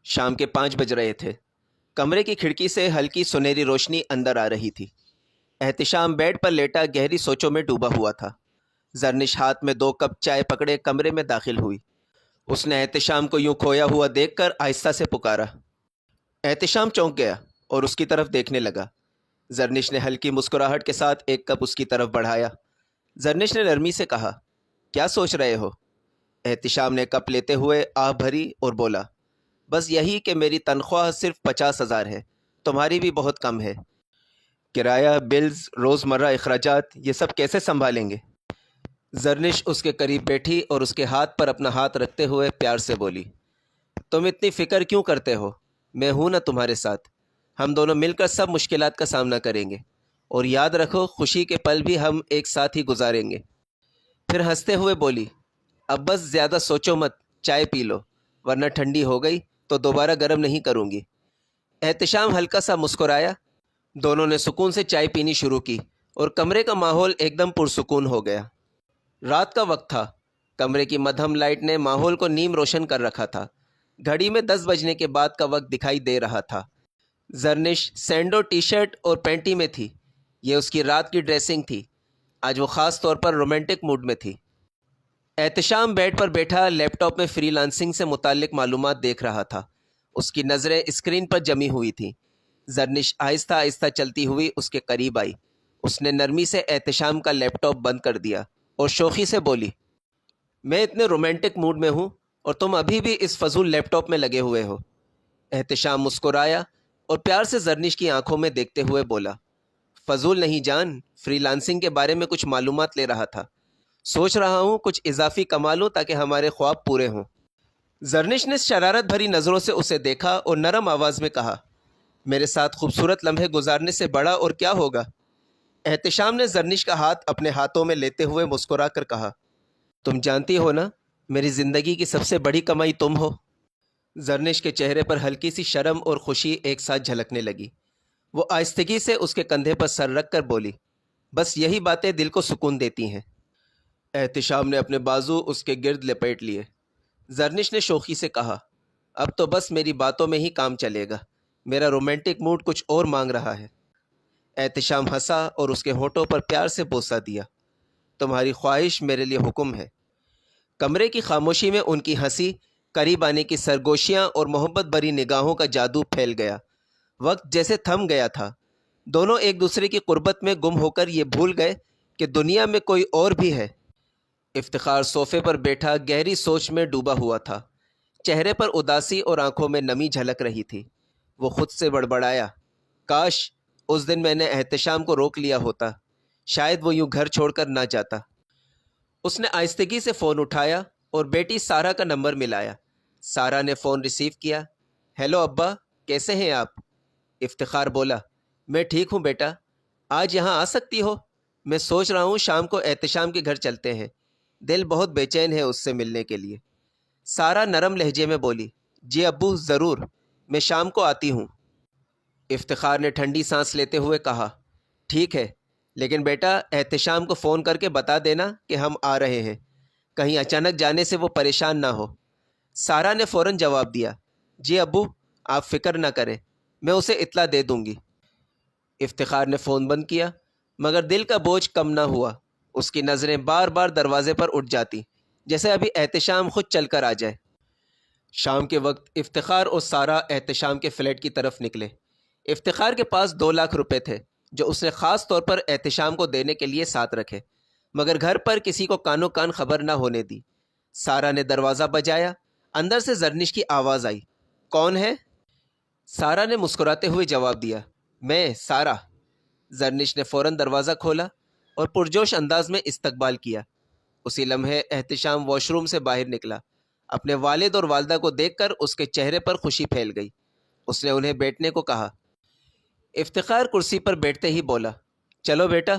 شام کے 5 بج رہے تھے۔ کمرے کی کھڑکی سے ہلکی سنہری روشنی اندر آ رہی تھی۔ احتشام بیڈ پر لیٹا گہری سوچوں میں ڈوبا ہوا تھا۔ زرنش ہاتھ میں 2 کپ چائے پکڑے کمرے میں داخل ہوئی۔ اس نے احتشام کو یوں کھویا ہوا دیکھ کر آہستہ سے پکارا۔ احتشام چونک گیا اور اس کی طرف دیکھنے لگا۔ زرنش نے ہلکی مسکراہٹ کے ساتھ 1 کپ اس کی طرف بڑھایا۔ زرنش نے نرمی سے کہا، کیا سوچ رہے ہو؟ احتشام نے کپ لیتے ہوئے آہ بھری اور بولا، بس یہی کہ میری تنخواہ صرف 50,000 ہے، تمہاری بھی بہت کم ہے۔ کرایہ، بلز، روزمرہ اخراجات، یہ سب کیسے سنبھالیں گے؟ زرنش اس کے قریب بیٹھی اور اس کے ہاتھ پر اپنا ہاتھ رکھتے ہوئے پیار سے بولی، تم اتنی فکر کیوں کرتے ہو؟ میں ہوں نا تمہارے ساتھ۔ ہم دونوں مل کر سب مشکلات کا سامنا کریں گے، اور یاد رکھو خوشی کے پل بھی ہم ایک ساتھ ہی گزاریں گے۔ پھر ہنستے ہوئے بولی، اب بس زیادہ سوچو مت، چائے پی لو، ورنہ ٹھنڈی ہو گئی تو دوبارہ گرم نہیں کروں گی۔ احتشام ہلکا سا مسکرایا۔ دونوں نے سکون سے چائے پینی شروع کی اور کمرے کا ماحول ایک دم پرسکون ہو گیا۔ رات کا وقت تھا۔ کمرے کی مدھم لائٹ نے ماحول کو نیم روشن کر رکھا تھا۔ گھڑی میں 10 بجنے کے بعد کا وقت دکھائی دے رہا تھا۔ زرنش سینڈو ٹی شرٹ اور پینٹی میں تھی۔ یہ اس کی رات کی ڈریسنگ تھی۔ آج وہ خاص طور پر رومانٹک موڈ میں تھی۔ احتشام بیڈ پر بیٹھا لیپ ٹاپ میں فری لانسنگ سے متعلق معلومات دیکھ رہا تھا۔ اس کی نظریں اسکرین پر جمی ہوئی تھیں۔ زرنش آہستہ آہستہ چلتی ہوئی اس کے قریب آئی۔ اس نے نرمی سے احتشام کا لیپ ٹاپ بند کر دیا اور شوخی سے بولی، میں اتنے رومانٹک موڈ میں ہوں اور تم ابھی بھی اس فضول لیپ ٹاپ میں لگے ہوئے ہو۔ احتشام مسکرایا اور پیار سے زرنش کی آنکھوں میں دیکھتے ہوئے بولا، فضول نہیں جان، فری لانسنگ کے بارے میں کچھ معلومات لے رہا تھا۔ سوچ رہا ہوں کچھ اضافی کما لوں تاکہ ہمارے خواب پورے ہوں۔ زرنش نے شرارت بھری نظروں سے اسے دیکھا اور نرم آواز میں کہا، میرے ساتھ خوبصورت لمحے گزارنے سے بڑا اور کیا ہوگا؟ احتشام نے زرنش کا ہاتھ اپنے ہاتھوں میں لیتے ہوئے مسکرا کر کہا، تم جانتی ہو نا میری زندگی کی سب سے بڑی کمائی تم ہو۔ زرنش کے چہرے پر ہلکی سی شرم اور خوشی ایک ساتھ جھلکنے لگی۔ وہ آہستگی سے اس کے کندھے پر سر رکھ کر بولی، بس یہی باتیں دل کو سکون دیتی ہیں۔ احتشام نے اپنے بازو اس کے گرد لپیٹ لیے۔ زرنش نے شوخی سے کہا، اب تو بس میری باتوں میں ہی کام چلے گا، میرا رومانٹک موڈ کچھ اور مانگ رہا ہے۔ احتشام ہنسا اور اس کے ہونٹوں پر پیار سے بوسہ دیا، تمہاری خواہش میرے لیے حکم ہے۔ کمرے کی خاموشی میں ان کی ہنسی، قریب آنے کی سرگوشیاں اور محبت بھری نگاہوں کا جادو پھیل گیا۔ وقت جیسے تھم گیا تھا۔ دونوں ایک دوسرے کی قربت میں گم ہو کر یہ بھول گئے کہ دنیا میں کوئی اور بھی ہے۔ افتخار صوفے پر بیٹھا گہری سوچ میں ڈوبا ہوا تھا۔ چہرے پر اداسی اور آنکھوں میں نمی جھلک رہی تھی۔ وہ خود سے بڑبڑایا، کاش اس دن میں نے احتشام کو روک لیا ہوتا، شاید وہ یوں گھر چھوڑ کر نہ جاتا۔ اس نے آہستگی سے فون اٹھایا اور بیٹی سارا کا نمبر ملایا۔ سارا نے فون ریسیو کیا۔ ہیلو ابا، کیسے ہیں آپ؟ افتخار بولا، میں ٹھیک ہوں بیٹا، آج یہاں آ سکتی ہو؟ میں سوچ رہا ہوں شام کو احتشام کے گھر چلتے ہیں، دل بہت بے چین ہے اس سے ملنے کے لیے۔ سارا نرم لہجے میں بولی، جی ابو ضرور، میں شام کو آتی ہوں۔ افتخار نے ٹھنڈی سانس لیتے ہوئے کہا، ٹھیک ہے، لیکن بیٹا احتشام کو فون کر کے بتا دینا کہ ہم آ رہے ہیں، کہیں اچانک جانے سے وہ پریشان نہ ہو۔ سارا نے فوراً جواب دیا، جی ابو آپ فکر نہ کریں، میں اسے اطلاع دے دوں گی۔ افتخار نے فون بند کیا، مگر دل کا بوجھ کم نہ ہوا۔ اس کی نظریں بار بار دروازے پر اٹھ جاتی، جیسے ابھی احتشام خود چل کر آ جائے۔ شام کے وقت افتخار اور سارا احتشام کے فلیٹ کی طرف نکلے۔ افتخار کے پاس 2 لاکھ روپے تھے جو اس نے خاص طور پر احتشام کو دینے کے لیے ساتھ رکھے، مگر گھر پر کسی کو کانوں کان خبر نہ ہونے دی۔ سارا نے دروازہ بجایا۔ اندر سے زرنش کی آواز آئی، کون ہے؟ سارا نے مسکراتے ہوئے جواب دیا، میں سارا۔ زرنش نے فوراً دروازہ کھولا اور پرجوش انداز میں استقبال کیا۔ اسی لمحے احتشام واش روم سے باہر نکلا۔ اپنے والد اور والدہ کو دیکھ کر اس کے چہرے پر خوشی پھیل گئی۔ اس نے انہیں بیٹھنے کو کہا۔ افتخار کرسی پر بیٹھتے ہی بولا، چلو بیٹا،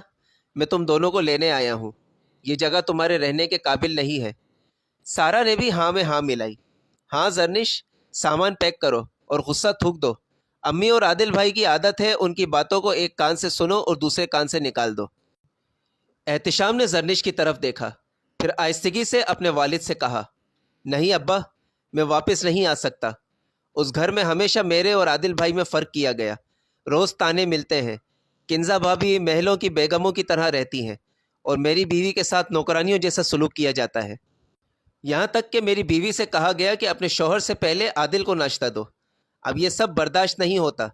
میں تم دونوں کو لینے آیا ہوں، یہ جگہ تمہارے رہنے کے قابل نہیں ہے۔ سارا نے بھی ہاں میں ہاں ملائی۔ ہاں زرنش، سامان پیک کرو اور غصہ تھوک دو، امی اور عادل بھائی کی عادت ہے ان کی باتوں کو ایک کان سے سنو اور دوسرے کان سے نکال دو۔ احتشام نے زرنش کی طرف دیکھا، پھر آہستگی سے اپنے والد سے کہا، نہیں ابا، میں واپس نہیں آ سکتا، اس گھر میں ہمیشہ میرے اور عادل بھائی میں فرق کیا گیا۔ روز تانے ملتے ہیں۔ کنزا بھابھی محلوں کی بیگموں کی طرح رہتی ہیں اور میری بیوی کے ساتھ نوکرانیوں جیسا سلوک کیا جاتا ہے۔ یہاں تک کہ میری بیوی سے کہا گیا کہ اپنے شوہر سے پہلے عادل کو ناشتہ دو۔ اب یہ سب برداشت نہیں ہوتا۔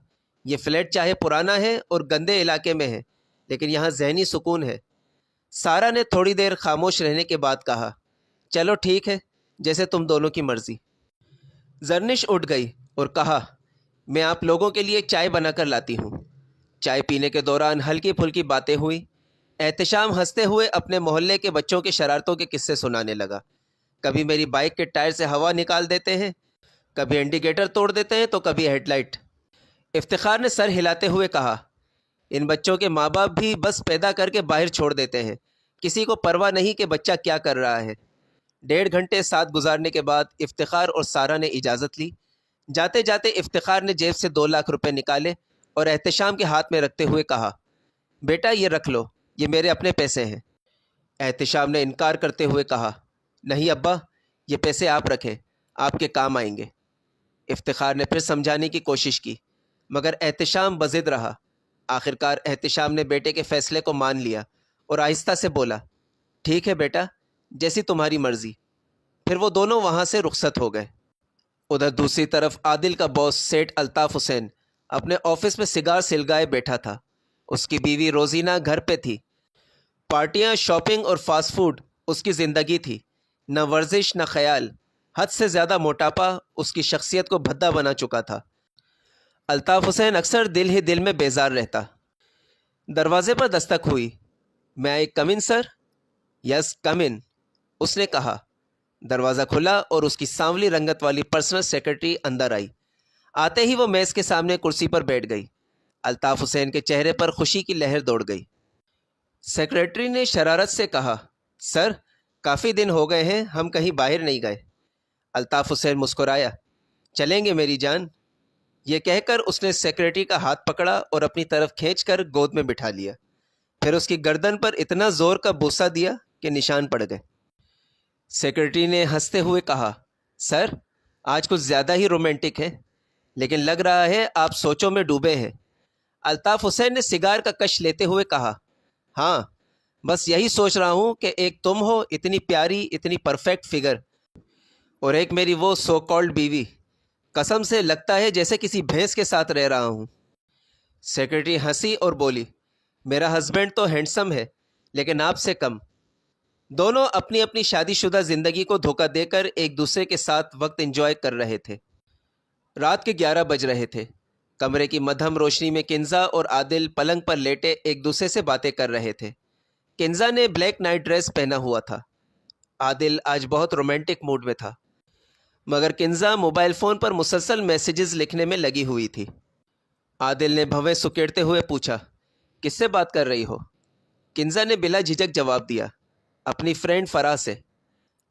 یہ فلیٹ چاہے پرانا ہے اور گندے علاقے میں ہے، لیکن یہاں ذہنی سکون ہے۔ سارا نے تھوڑی دیر خاموش رہنے کے بعد کہا، چلو ٹھیک ہے، جیسے تم دونوں کی مرضی۔ زرنش اٹھ گئی اور کہا، میں آپ لوگوں کے لیے چائے بنا کر لاتی ہوں۔ چائے پینے کے دوران ہلکی پھلکی باتیں ہوئی۔ احتشام ہنستے ہوئے اپنے محلے کے بچوں کی شرارتوں کے قصے سنانے لگا۔ کبھی میری بائک کے ٹائر سے ہوا نکال دیتے ہیں، کبھی انڈیکیٹر توڑ دیتے ہیں تو کبھی ہیڈ لائٹ۔ افتخار نے سر ہلاتے ہوئے کہا، ان بچوں کے ماں باپ بھی بس پیدا کر کے باہر چھوڑ دیتے ہیں، کسی کو پرواہ نہیں کہ بچہ کیا کر رہا ہے۔ 1.5 گھنٹے ساتھ گزارنے کے بعد افتخار اور سارا نے اجازت لی۔ جاتے جاتے افتخار نے جیب سے 2 لاکھ روپے نکالے اور احتشام کے ہاتھ میں رکھتے ہوئے کہا، بیٹا یہ رکھ لو، یہ میرے اپنے پیسے ہیں۔ احتشام نے انکار کرتے ہوئے کہا، نہیں ابا، یہ پیسے آپ رکھیں، آپ کے کام آئیں گے۔ افتخار نے پھر سمجھانے کی کوشش کی، مگر احتشام بضد رہا۔ آخرکار احتشام نے بیٹے کے فیصلے کو مان لیا اور آہستہ سے بولا، ٹھیک ہے بیٹا، جیسی تمہاری مرضی۔ پھر وہ دونوں وہاں سے رخصت ہو گئے۔ ادھر دوسری طرف عادل کا باس سیٹھ الطاف حسین اپنے آفس میں سگار سلگائے بیٹھا تھا۔ اس کی بیوی روزینہ گھر پہ تھی۔ پارٹیاں، شاپنگ اور فاسٹ فوڈ اس کی زندگی تھی۔ نہ ورزش نہ خیال۔ حد سے زیادہ موٹاپا اس کی شخصیت کو بھدا بنا چکا تھا۔ الطاف حسین اکثر دل ہی دل میں بیزار رہتا۔ دروازے پر دستک ہوئی۔ میں آئی کم ان سر؟ یس کم ان، اس نے کہا۔ دروازہ کھلا اور اس کی سانولی رنگت والی پرسنل سیکرٹری اندر آئی۔ آتے ہی وہ میز کے سامنے کرسی پر بیٹھ گئی۔ الطاف حسین کے چہرے پر خوشی کی لہر دوڑ گئی۔ سیکرٹری نے شرارت سے کہا، سر کافی دن ہو گئے ہیں، ہم کہیں باہر نہیں گئے۔ الطاف حسین مسکرایا، چلیں گے میری جان۔ یہ کہہ کر اس نے سیکرٹری کا ہاتھ پکڑا اور اپنی طرف کھینچ کر گود میں بٹھا لیا۔ پھر اس کی گردن پر اتنا زور کا بوسہ دیا کہ نشان پڑ گئے۔ سیکرٹری نے ہنستے ہوئے کہا، سر آج کچھ زیادہ ہی رومانٹک ہے، لیکن لگ رہا ہے آپ سوچوں میں ڈوبے ہیں۔ الطاف حسین نے سگار کا کش لیتے ہوئے کہا، ہاں بس یہی سوچ رہا ہوں کہ ایک تم ہو اتنی پیاری، اتنی پرفیکٹ فگر، اور ایک میری وہ سو کالڈ بیوی۔ قسم سے لگتا ہے جیسے کسی بھینس کے ساتھ رہ رہا ہوں۔ سیکرٹری ہنسی اور بولی، میرا ہسبینڈ تو ہینڈسم ہے، لیکن آپ سے کم۔ دونوں اپنی اپنی شادی شدہ زندگی کو دھوکہ دے کر ایک دوسرے کے ساتھ وقت انجوائے کر رہے تھے۔ رات کے 11 بج رہے تھے۔ کمرے کی مدھم روشنی میں کنزا اور عادل پلنگ پر لیٹے ایک دوسرے سے باتیں کر رہے تھے۔ کنزا نے بلیک نائٹ ڈریس پہنا ہوا تھا۔ عادل آج بہت رومانٹک موڈ میں تھا، مگر کنزا موبائل فون پر مسلسل میسیجز لکھنے میں لگی ہوئی تھی۔ عادل نے بھویں سکیڑتے ہوئے پوچھا، کس سے بات کر رہی ہو؟ کنزا نے بلا جھجک جواب دیا، اپنی فرینڈ فرا سے۔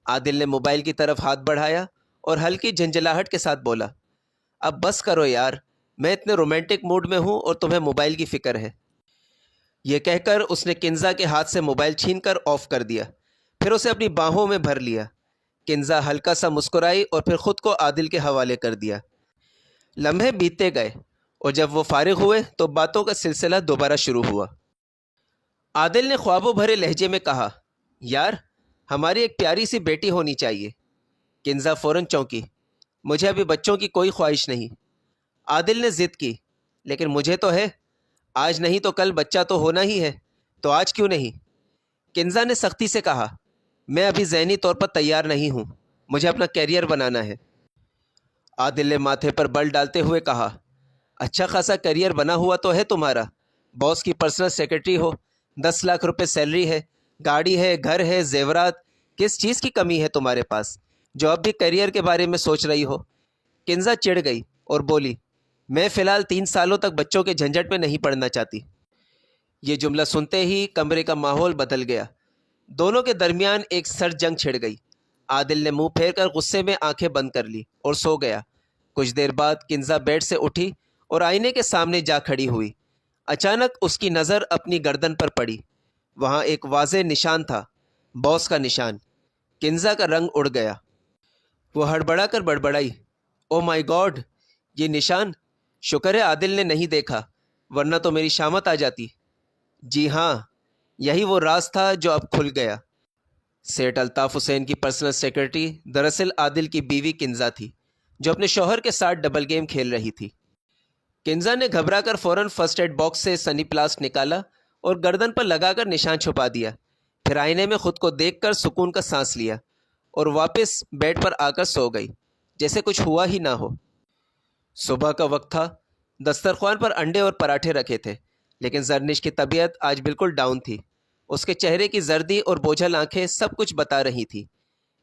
عادل نے موبائل کی طرف ہاتھ بڑھایا اور ہلکی جھنجھلاہٹ کے ساتھ بولا، اب بس کرو یار، میں اتنے رومانٹک موڈ میں ہوں اور تمہیں موبائل کی فکر ہے۔ یہ کہہ کر اس نے کنزا کے ہاتھ سے موبائل چھین کر آف کر دیا، پھر اسے اپنی باہوں میں بھر لیا۔ کنزا ہلکا سا مسکرائی اور پھر خود کو عادل کے حوالے کر دیا۔ لمحے بیتتے گئے اور جب وہ فارغ ہوئے تو باتوں کا سلسلہ دوبارہ شروع ہوا۔ عادل نے خوابوں بھرے لہجے میں کہا، یار ہماری ایک پیاری سی بیٹی ہونی چاہیے۔ کنزا فوراً چونکی، مجھے ابھی بچوں کی کوئی خواہش نہیں۔ عادل نے ضد کی، لیکن مجھے تو ہے، آج نہیں تو کل بچہ تو ہونا ہی ہے، تو آج کیوں نہیں؟ کنزا نے سختی سے کہا، میں ابھی ذہنی طور پر تیار نہیں ہوں، مجھے اپنا کیریئر بنانا ہے۔ عادل نے ماتھے پر بل ڈالتے ہوئے کہا، اچھا خاصا کیریئر بنا ہوا تو ہے تمہارا، باس کی پرسنل سیکرٹری ہو، 10 لاکھ روپے سیلری ہے، گاڑی ہے، گھر ہے، زیورات، کس چیز کی کمی ہے تمہارے پاس جو اب بھی کیریئر کے بارے میں سوچ رہی ہو؟ کنزا چڑ گئی اور بولی، میں فی الحال 3 سالوں تک بچوں کے جھنجٹ میں نہیں پڑنا چاہتی۔ یہ جملہ سنتے ہی کمرے کا ماحول بدل گیا۔ دونوں کے درمیان ایک سرد جنگ چھڑ گئی۔ عادل نے منہ پھیر کر غصے میں آنکھیں بند کر لی اور سو گیا۔ کچھ دیر بعد کنزا بیڈ سے اٹھی اور آئینے کے سامنے جا کھڑی ہوئی۔ اچانک اس کی نظر اپنی گردن پر پڑی۔ وہاں ایک واضح نشان تھا، باس کا نشان۔ کنزا کا رنگ اڑ گیا۔ وہ ہڑبڑا کر بڑبڑائی، او مائی گاڈ، یہ نشان؟ شکر ہے عادل نے نہیں دیکھا، ورنہ تو میری شامت آ جاتی۔ جی ہاں، یہی وہ راز تھا جو اب کھل گیا۔ سیٹ الطاف حسین کی پرسنل سیکرٹری دراصل عادل کی بیوی کنزا تھی، جو اپنے شوہر کے ساتھ ڈبل گیم کھیل رہی تھی۔ کنزا نے گھبرا کر فوراً فرسٹ ایڈ باکس سے سنی پلاسٹ نکالا اور گردن پر لگا کر نشان چھپا دیا، پھر آئینے میں خود کو دیکھ کر سکون کا سانس لیا اور واپس بیڈ پر آ کر سو گئی، جیسے کچھ ہوا ہی نہ ہو۔ صبح کا وقت تھا، دسترخوان پر انڈے اور پراٹھے رکھے تھے، لیکن زرنش کی طبیعت آج بالکل ڈاؤن تھی۔ اس کے چہرے کی زردی اور بوجھل آنکھیں سب کچھ بتا رہی تھی۔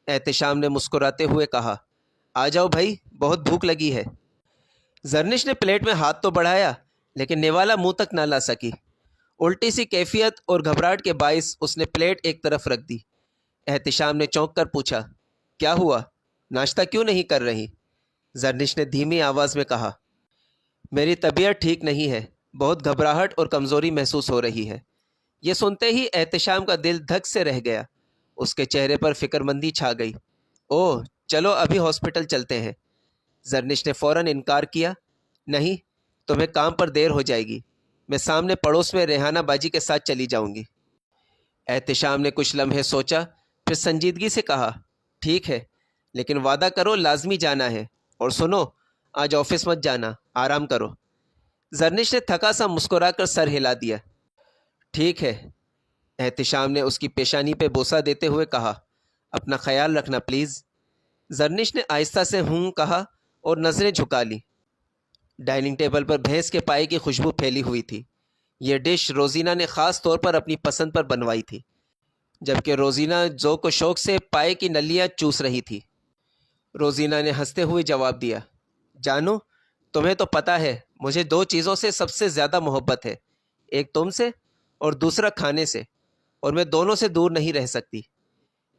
احتشام نے مسکراتے ہوئے کہا، آ جاؤ بھائی، بہت بھوک لگی ہے۔ زرنش نے پلیٹ میں ہاتھ تو بڑھایا، لیکن نوالا منہ تک نہ لا سکی۔ الٹی سی کیفیت اور گھبراہٹ کے باعث اس نے پلیٹ ایک طرف رکھ دی۔ احتشام نے چونک کر پوچھا، کیا ہوا؟ ناشتہ کیوں نہیں کر رہی؟ زرنش نے دھیمی آواز میں کہا، میری طبیعت ٹھیک نہیں ہے، بہت گھبراہٹ اور کمزوری محسوس ہو رہی ہے۔ یہ سنتے ہی احتشام کا دل دھک سے رہ گیا، اس کے چہرے پر فکر مندی چھا گئی۔ اوہ چلو ابھی ہاسپٹل چلتے ہیں۔ زرنش نے فوراً انکار کیا، نہیں، تمہیں کام پر دیر ہو جائے گی، میں سامنے پڑوس میں ریحانہ باجی کے ساتھ چلی جاؤں گی۔ احتشام نے کچھ لمحے سوچا، پھر سنجیدگی سے کہا، ٹھیک ہے، لیکن وعدہ کرو لازمی جانا ہے، اور سنو، آج آفس مت جانا، آرام کرو۔ زرنش نے تھکا سا مسکرا کر سر ہلا دیا۔ ٹھیک ہے۔ احتشام نے اس کی پیشانی پہ بوسہ دیتے ہوئے کہا، اپنا خیال رکھنا پلیز۔ زرنش نے آہستہ سے ہوں کہا اور نظریں جھکا لی۔ ڈائننگ ٹیبل پر بھینس کے پائے کی خوشبو پھیلی ہوئی تھی۔ یہ ڈش روزینہ نے خاص طور پر اپنی پسند پر بنوائی تھی، جبکہ روزینہ ذوق و شوق سے پائے کی نلیاں چوس رہی تھی۔ روزینہ نے ہنستے ہوئے جواب دیا، جانو، تمہیں تو پتہ ہے مجھے دو چیزوں سے سب سے زیادہ محبت ہے، ایک تم سے اور دوسرا کھانے سے، اور میں دونوں سے دور نہیں رہ سکتی۔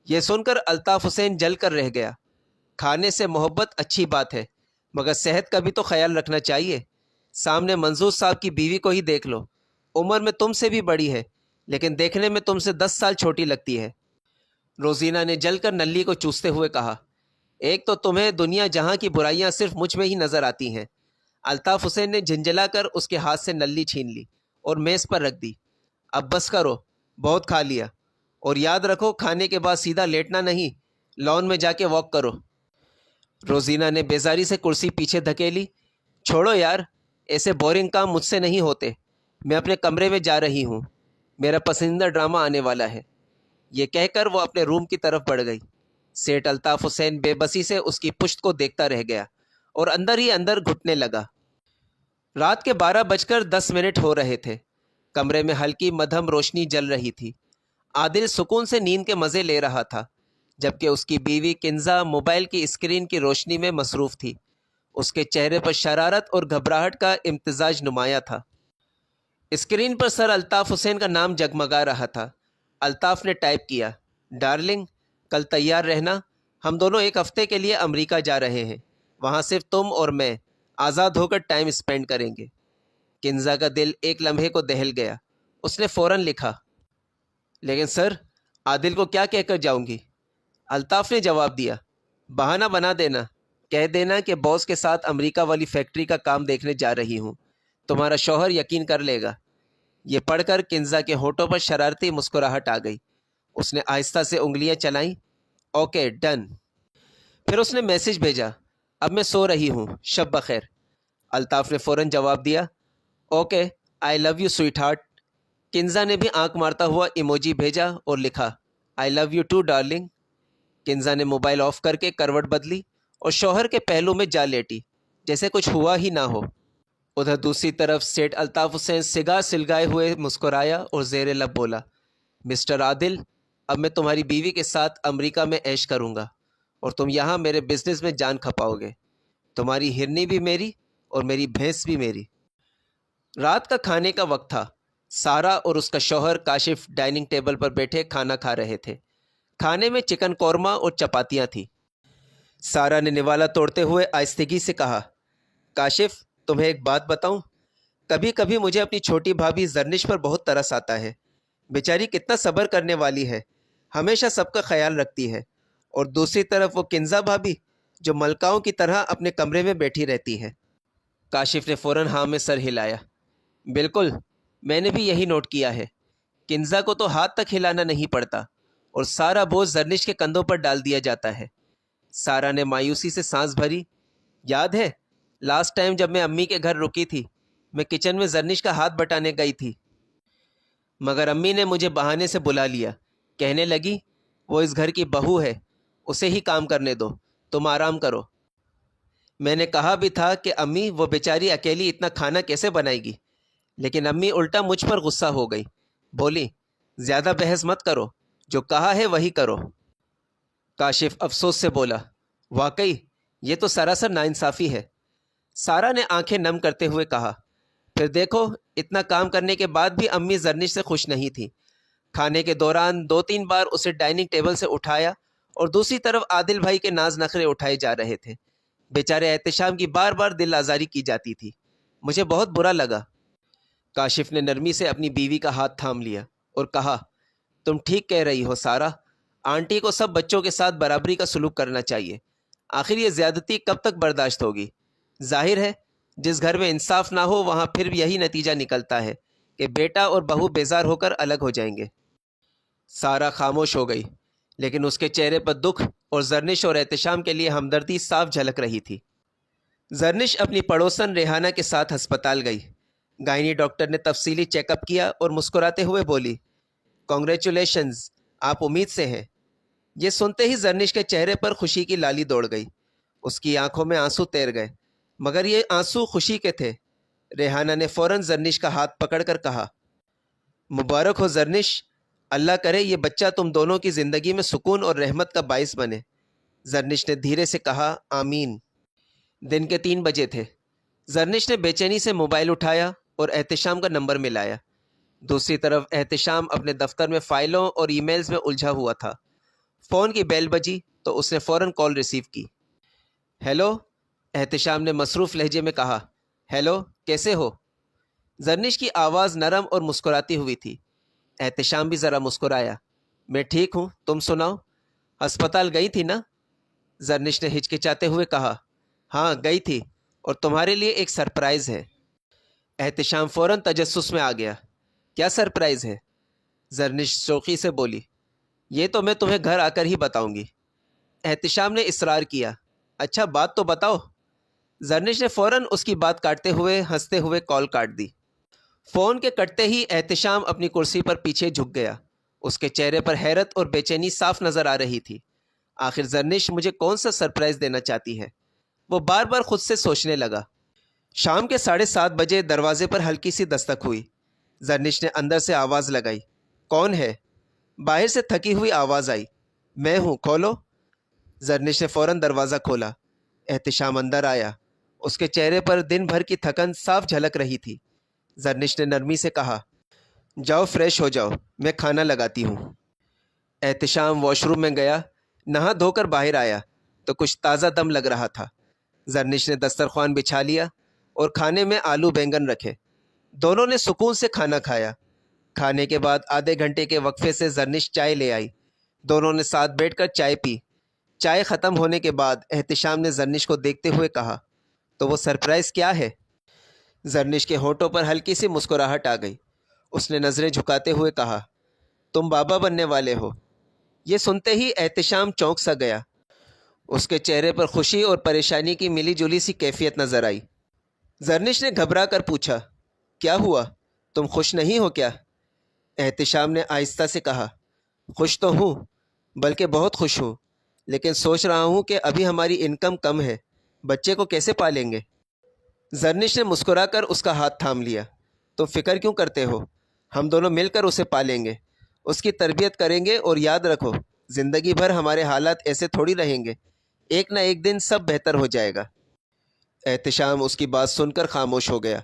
یہ سن کر الطاف حسین جل کر رہ گیا۔ کھانے سے محبت اچھی بات ہے، مگر صحت کا بھی تو خیال رکھنا چاہیے۔ سامنے منظور صاحب کی بیوی کو ہی دیکھ لو، عمر میں تم سے بھی بڑی ہے، لیکن دیکھنے میں تم سے 10 سال چھوٹی لگتی ہے۔ روزینہ نے جل کر نلی کو چوستے ہوئے کہا، ایک تو تمہیں دنیا جہاں کی برائیاں صرف مجھ میں ہی نظر آتی ہیں۔ الطاف حسین نے جھنجھلا کر اس کے ہاتھ سے نلی چھین لی اور میز پر رکھ دی۔ اب بس کرو، بہت کھا لیا، اور یاد رکھو کھانے کے بعد سیدھا لیٹنا نہیں، لان میں جا کے واک کرو۔ روزینہ نے بیزاری سے کرسی پیچھے دھکیلی۔ چھوڑو یار، ایسے بورنگ کام مجھ سے نہیں ہوتے، میں اپنے کمرے میں جا رہی ہوں، میرا پسندیدہ ڈرامہ آنے والا ہے۔ یہ کہہ کر وہ اپنے روم کی طرف بڑھ گئی۔ سیٹ الطاف حسین بے بسی سے اس کی پشت کو دیکھتا رہ گیا اور اندر ہی اندر گھٹنے لگا۔ رات کے 12:10 ہو رہے تھے۔ کمرے میں ہلکی مدھم روشنی جل رہی تھی۔ عادل سکون سے نیند کے مزے لے رہا تھا، جبکہ اس کی بیوی کنزا موبائل کی اسکرین کی روشنی میں مصروف تھی۔ اس کے چہرے پر شرارت اور گھبراہٹ کا امتزاج نمایاں تھا۔ اسکرین پر سر الطاف حسین کا نام جگمگا رہا تھا۔ الطاف نے ٹائپ کیا، ڈارلنگ، کل تیار رہنا، ہم دونوں ایک ہفتے کے لیے امریکہ جا رہے ہیں، وہاں صرف تم اور میں آزاد ہو کر ٹائم اسپینڈ کریں گے۔ کنزا کا دل ایک لمحے کو دہل گیا۔ اس نے فوراً لکھا، لیکن سر، عادل کو کیا کہہ کر جاؤں گی؟ الطاف نے جواب دیا، بہانہ بنا دینا، کہہ دینا کہ باس کے ساتھ امریکہ والی فیکٹری کا کام دیکھنے جا رہی ہوں، تمہارا شوہر یقین کر لے گا۔ یہ پڑھ کر کنزا کے ہونٹوں پر شرارتی مسکراہٹ آ گئی۔ اس نے آہستہ سے انگلیاں چلائیں۔ Okay done. پھر اس نے میسج بھیجا، اب میں سو رہی ہوں، شب بخیر۔ الطاف نے فوراً جواب دیا، okay, I love you sweetheart. Kinza نے بھی آنکھ مارتا ہوا ایموجی بھیجا اور لکھا، I love you too darling. Kinza نے موبائل آف کر کے کروٹ بدلی اور شوہر کے پہلو میں جا لیٹی، جیسے کچھ ہوا ہی نہ ہو۔ ادھر دوسری طرف سیٹ الطاف حسین سگار سلگائے ہوئے مسکرایا اور زیر لب بولا، مسٹر عادل، اب میں تمہاری بیوی کے ساتھ امریکہ میں عیش کروں گا اور تم یہاں میرے بزنس میں جان کھپاؤ گے۔ تمہاری ہرنی بھی میری اور میری بھینس بھی میری۔ رات کا کھانے کا وقت تھا۔ سارا اور اس کا شوہر کاشف ڈائننگ ٹیبل پر بیٹھے کھانا کھا رہے تھے۔ کھانے میں چکن قورمہ اور چپاتیاں تھیں۔ سارا نے نوالا توڑتے ہوئے آہستگی سے کہا، کاشف، تمہیں ایک بات بتاؤں؟ کبھی کبھی مجھے اپنی چھوٹی بھابھی زرنش پر بہت ترس آتا ہے۔ بیچاری کتنا صبر کرنے والی ہے، ہمیشہ سب کا خیال رکھتی ہے، اور دوسری طرف وہ کنزا بھابھی جو ملکاؤں کی طرح اپنے کمرے میں بیٹھی رہتی ہے۔ کاشف نے فوراً ہاں میں سر ہلایا۔ بالکل، میں نے بھی یہی نوٹ کیا ہے۔ کنزا کو تو ہاتھ تک ہلانا نہیں پڑتا اور سارا بوجھ زرنش کے کندھوں پر ڈال دیا جاتا ہے۔ سارا نے مایوسی سے سانس بھری۔ یاد ہے لاسٹ ٹائم جب میں امی کے گھر رکی تھی، میں کچن میں زرنش کا ہاتھ بٹانے گئی تھی، مگر امی نے مجھے بہانے سے بلا لیا۔ کہنے لگی وہ اس گھر کی بہو ہے، اسے ہی کام کرنے دو، تم آرام کرو۔ میں نے کہا بھی تھا کہ امی وہ بیچاری اکیلی اتنا کھانا کیسے بنائے گی، لیکن امی الٹا مجھ پر غصہ ہو گئی، بولی زیادہ بحث مت کرو، جو کہا ہے وہی کرو۔ کاشف افسوس سے بولا، واقعی یہ تو سراسر ناانصافی ہے۔ سارا نے آنکھیں نم کرتے ہوئے کہا، پھر دیکھو اتنا کام کرنے کے بعد بھی امی زرنش سے خوش نہیں تھی۔ کھانے کے دوران 2-3 بار اسے ڈائننگ ٹیبل سے اٹھایا اور دوسری طرف عادل بھائی کے ناز نخرے اٹھائے جا رہے تھے۔ بیچارے احتشام کی بار بار دل آزاری کی جاتی تھی۔ مجھے بہت برا لگا۔ کاشف نے نرمی سے اپنی بیوی کا ہاتھ تھام لیا اور کہا، تم ٹھیک کہہ رہی ہو سارا، آنٹی کو سب بچوں کے ساتھ برابری کا سلوک کرنا چاہیے۔ آخر یہ زیادتی کب تک برداشت ہوگی؟ ظاہر ہے جس گھر میں انصاف نہ ہو وہاں پھر بھی یہی نتیجہ نکلتا ہے کہ بیٹا اور بہو بیزار ہو کر الگ ہو جائیں گے۔ سارا خاموش ہو گئی، لیکن اس کے چہرے پر دکھ اور زرنش اور احتشام کے لیے ہمدردی صاف جھلک رہی تھی۔ زرنش اپنی پڑوسن ریحانہ کے ساتھ ہسپتال گئی۔ گائنی ڈاکٹر نے تفصیلی چیک اپ کیا اور مسکراتے ہوئے بولی، کانگریچولیشنز، آپ امید سے ہیں۔ یہ سنتے ہی زرنش کے چہرے پر خوشی کی لالی دوڑ گئی۔ اس کی آنکھوں میں آنسو تیر گئے، مگر یہ آنسو خوشی کے تھے۔ ریحانہ نے فوراً زرنش کا ہاتھ پکڑ کر کہا، مبارک ہو زرنش، اللہ کرے یہ بچہ تم دونوں کی زندگی میں سکون اور رحمت کا باعث بنے۔ زرنش نے دھیرے سے کہا، آمین۔ دن کے 3 بجے تھے۔ زرنش نے بے چینی سے موبائل اٹھایا اور احتشام کا نمبر ملایا۔ دوسری طرف احتشام اپنے دفتر میں فائلوں اور ای میلز میں الجھا ہوا تھا۔ فون کی بیل بجی تو اس نے فوراً کال ریسیو کی۔ ہیلو، احتشام نے مصروف لہجے میں کہا۔ ہیلو، کیسے ہو؟ زرنش کی آواز نرم اور مسکراتی ہوئی تھی۔ احتشام بھی ذرا مسکرایا۔ میں ٹھیک ہوں، تم سناؤ؟ ہسپتال گئی تھی نا؟ زرنش نے ہچکچاتے ہوئے کہا، ہاں گئی تھی، اور تمہارے لیے ایک سرپرائز ہے۔ احتشام فوراً تجسس میں آ گیا۔ کیا سرپرائز ہے؟ زرنش شوخی سے بولی، یہ تو میں تمہیں گھر آ کر ہی بتاؤں گی۔ احتشام نے اصرار کیا، اچھا بات تو بتاؤ۔ زرنش نے فوراً اس کی بات کاٹتے ہوئے ہنستے ہوئے کال کاٹ دی۔ فون کے کٹتے ہی احتشام اپنی کرسی پر پیچھے جھک گیا۔ اس کے چہرے پر حیرت اور بے چینی صاف نظر آ رہی تھی۔ آخر زرنش مجھے کون سا سرپرائز دینا چاہتی ہے؟ وہ بار بار خود سے سوچنے لگا۔ شام کے 7:30 بجے دروازے پر ہلکی سی دستک ہوئی۔ زرنش نے اندر سے آواز لگائی، کون ہے؟ باہر سے تھکی ہوئی آواز آئی، میں ہوں، کھولو۔ زرنش نے فوراً دروازہ کھولا۔ احتشام اندر آیا۔ اس کے چہرے پر دن بھر کی تھکن صاف جھلک رہی تھی۔ زرنش نے نرمی سے کہا، جاؤ فریش ہو جاؤ، میں کھانا لگاتی ہوں۔ احتشام واش روم میں گیا، نہا دھو کر باہر آیا تو کچھ تازہ دم لگ رہا تھا۔ زرنش نے دسترخوان بچھا لیا اور کھانے میں آلو بینگن رکھے۔ دونوں نے سکون سے کھانا کھایا۔ کھانے کے بعد آدھے گھنٹے کے وقفے سے زرنش چائے لے آئی۔ دونوں نے ساتھ بیٹھ کر چائے پی۔ چائے ختم ہونے کے بعد احتشام نے زرنش کو دیکھتے ہوئے کہا، تو وہ سرپرائز کیا ہے؟ زرنش کے ہونٹوں پر ہلکی سی مسکراہٹ آ گئی۔ اس نے نظریں جھکاتے ہوئے کہا، تم بابا بننے والے ہو۔ یہ سنتے ہی احتشام چونک سا گیا۔ اس کے چہرے پر خوشی اور پریشانی کی ملی جلی سی کیفیت نظر آئی۔ زرنش نے گھبرا کر پوچھا، کیا ہوا؟ تم خوش نہیں ہو کیا؟ احتشام نے آہستہ سے کہا، خوش تو ہوں، بلکہ بہت خوش ہوں، لیکن سوچ رہا ہوں کہ ابھی ہماری انکم کم ہے، بچے کو کیسے پالیں گے؟ زرنش نے مسکرا کر اس کا ہاتھ تھام لیا، تم فکر کیوں کرتے ہو؟ ہم دونوں مل کر اسے پالیں گے، اس کی تربیت کریں گے، اور یاد رکھو زندگی بھر ہمارے حالات ایسے تھوڑی رہیں گے، ایک نہ ایک دن سب بہتر ہو جائے گا۔ احتشام اس کی بات سن کر خاموش ہو گیا۔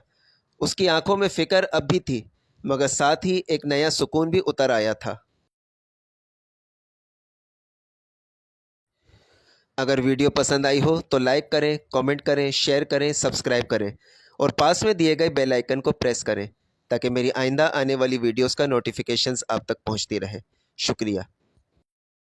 اس کی آنکھوں میں فکر اب بھی تھی، مگر ساتھ ہی ایک نیا سکون بھی اتر آیا تھا۔ اگر ویڈیو پسند آئی ہو تو لائک کریں، کامنٹ کریں، شیئر کریں، سبسکرائب کریں اور پاس میں دیے گئے بیل آئیکن کو پریس کریں تاکہ میری آئندہ آنے والی ویڈیوز کا نوٹیفیکیشنز آپ تک پہنچتی رہے۔ شکریہ۔